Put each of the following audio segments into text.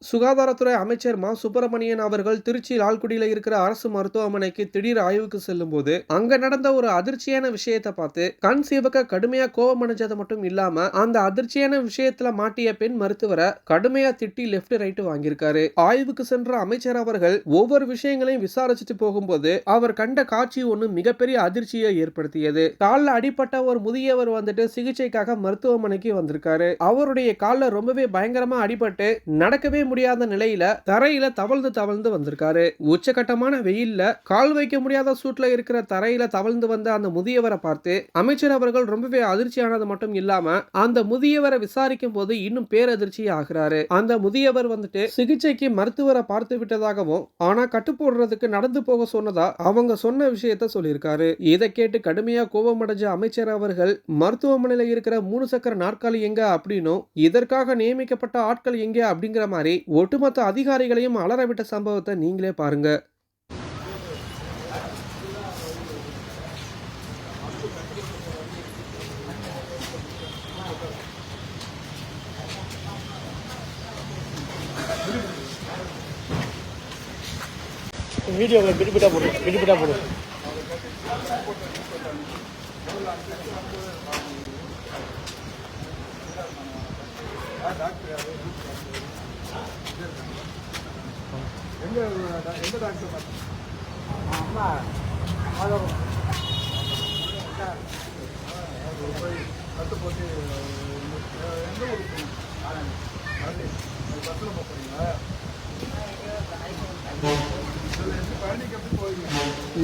சுகாதாரத்துறை அமைச்சர் மா சுப்பிரமணியன் அவர்கள் திருச்சி லால்குடியில இருக்கிற அரசு மருத்துவமனைக்கு திடீர் ஆய்வுக்கு செல்லும் போது அங்க நடந்த ஒரு அதிர்ச்சியான விஷயத்தை பார்த்து கண் சிவக்க கடுமையா கோபம் அடைஞ்சது மட்டும் இல்லாம அந்த அதிர்ச்சியான விஷயத்துல மாட்டிய பெண் மருத்துவரை கடுமையா திட்டி லெப்ட் ரைட் வாங்கியிருக்காரு. ஆய்வுக்கு சென்ற அமைச்சர் அவர்கள் ஒவ்வொரு விஷயங்களையும் விசாரிச்சுட்டு போகும்போது அவர் கண்ட காட்சி ஒண்ணு மிகப்பெரிய அதிர்ச்சியை ஏற்படுத்தியது. காலில் அடிப்பட்ட ஒரு முதியவர் வந்துட்டு சிகிச்சைக்காக மருத்துவமனைக்கு வந்திருக்காரு. அவருடைய காலில் ரொம்பவே பயங்கரமா அடிபட்டு நடக்கவே முடியாத நிலையில தரையில தவழ்ந்து வந்திருக்காரு. உச்சகட்டமான வெயில்ல கால் வைக்க முடியாத சூட்ல இருக்கிற தரையில தவழ்ந்து வந்த அந்த முதியவரை பார்த்து அமைச்சர் அவர்கள் ரொம்பவே அதிர்ச்சியானது மட்டும் இல்லாம அந்த முதியவரை விசாரிக்கும் போது இன்னும் பேரதிர்ச்சி ஆகிறாரு. அந்த முதியவர் வந்துட்டு சிகிச்சைக்கு மருத்துவரை பார்த்து விட்டதாகவும் ஆனா கட்டு போடுறதுக்கு நடந்து போக சொன்னதா அவங்க சொன்ன விஷயத்த சொல்லியிருக்காரு. இதை கேட்டு கடுமையா கோபமடைஞ்ச அமைச்சர் அவர்கள் மருத்துவமனையில இருக்கிற 3 சக்கர நாற்காலி எங்க அப்படின்னும் இதற்காக நியமிக்கப்பட்ட ஆட்கள் எங்க அப்படிங்கிற மாதிரி ஒட்டுமொத்த அதிகாரிகளையும் அலறவிட்ட சம்பவத்தை நீங்களே பாருங்க. வீடியோ பிடிபிட்டா போடு. எந்த டாக்டர் அம்மா கட்டு போட்டு எந்த ஊருக்கு பஸ்ஸில் போகிறீங்களா?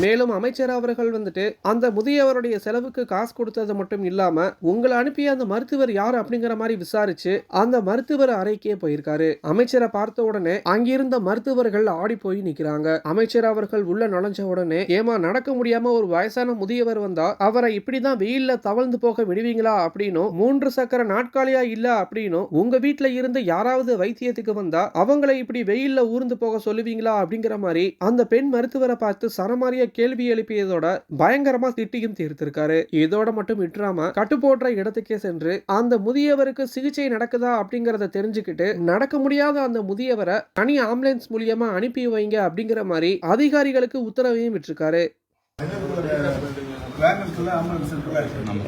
மேலும் அமைச்சர் அவர்கள் வந்துட்டு அந்த முதியவருடைய செலவுக்கு காசு கொடுத்தது மட்டும் இல்லாம உங்களை அனுப்பிய அந்த மருத்துவர் யார் அப்படிங்கிற மாதிரி விசாரிச்சு அந்த மருத்துவர் அறைக்கே போயிருக்காரு. அமைச்சரை பார்த்த உடனே அங்கிருந்த மருத்துவர்கள் ஆடி போய் நிக்கிறாங்க. அமைச்சர் அவர்கள் உள்ள நுழைஞ்ச உடனே ஏமா நடக்க முடியாம ஒரு வயசான முதியவர் வந்தா அவரை இப்படிதான் வெயில்ல தவழ்ந்து போக விடுவீங்களா அப்படின்னும் 3 சக்கர நாட்காலியா இல்ல அப்படின்னும் உங்க வீட்டுல இருந்து யாராவது வைத்தியத்துக்கு வந்தா அவங்களை இப்படி வெயில்ல ஊர்ந்து போக சொல்லுவீங்களா அப்படிங்கிற மாதிரி அந்த பெண் மருத்துவரை பார்த்து சரமாரியா கேள்வி எழுப்பியதோட பயங்கரமா திட்டியும் தீர்த்திருக்காரு. இதோட மட்டும் விட்டுறாம கட்டு போடுற இடத்துக்கே சென்று அந்த முதியவருக்கு சிகிச்சை நடக்குதா அப்படிங்கறத தெரிஞ்சுக்கிட்டு நடக்க முடியாத அந்த முதியவரை தனி ஆம்புலன்ஸ் மூலியமா அனுப்பி வைங்க அப்படிங்கிற மாதிரி அதிகாரிகளுக்கு உத்தரவையும் விட்டிருக்காரு.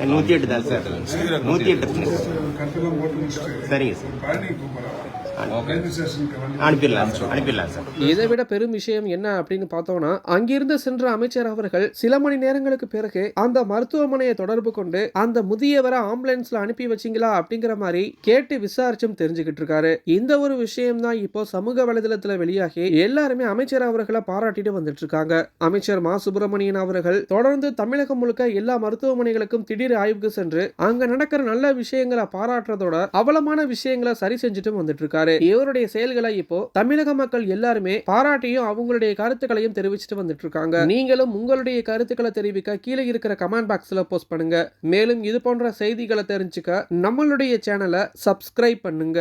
108 தான் சார். 108 சரிங்க சார். அனுப்பிடலாம் சார். இதை விட பெரும் விஷயம் என்ன அப்படின்னு பார்த்தோம்னா அங்கிருந்து சென்ற அமைச்சர் அவர்கள் சில மணி நேரங்களுக்கு பிறகு அந்த மருத்துவமனையை தொடர்பு கொண்டு அந்த முதியவரை ஆம்புலன்ஸ்ல அனுப்பி வச்சிங்களா அப்படிங்கிற மாதிரி கேட்டு விசாரிச்சும் தெரிஞ்சுக்கிட்டு இருக்காரு. இந்த ஒரு விஷயம் தான் இப்போ சமூக வலைதளத்துல வெளியாகி எல்லாருமே அமைச்சர் அவர்களை பாராட்டிட்டு வந்துட்டு இருக்காங்க. அமைச்சர் மா சுப்பிரமணியன் அவர்கள் தொடர்ந்து தமிழகம் முழுக்க எல்லா மருத்துவமனைகளுக்கும் திடீர் ஆய்வுக்கு சென்று அங்க நடக்கிற நல்ல விஷயங்களை பாராட்டுறதோட அவலமான விஷயங்களை சரி செஞ்சுட்டு வந்துட்டு இருக்காரு. இவருடைய செயல்களை இப்போ தமிழக மக்கள் எல்லாருமே பாராட்டியும் அவங்களுடைய கருத்துக்களையும் தெரிவிச்சுட்டு வந்துட்டு இருக்காங்க. நீங்களும் உங்களுடைய கருத்துக்களை தெரிவிக்க கீழே இருக்கிற கமெண்ட் பாக்ஸ்ல போஸ்ட் பண்ணுங்க. மேலும் இது போன்ற செய்திகளை தெரிஞ்சுக்க நம்மளுடைய சேனலை சப்ஸ்கிரைப் பண்ணுங்க.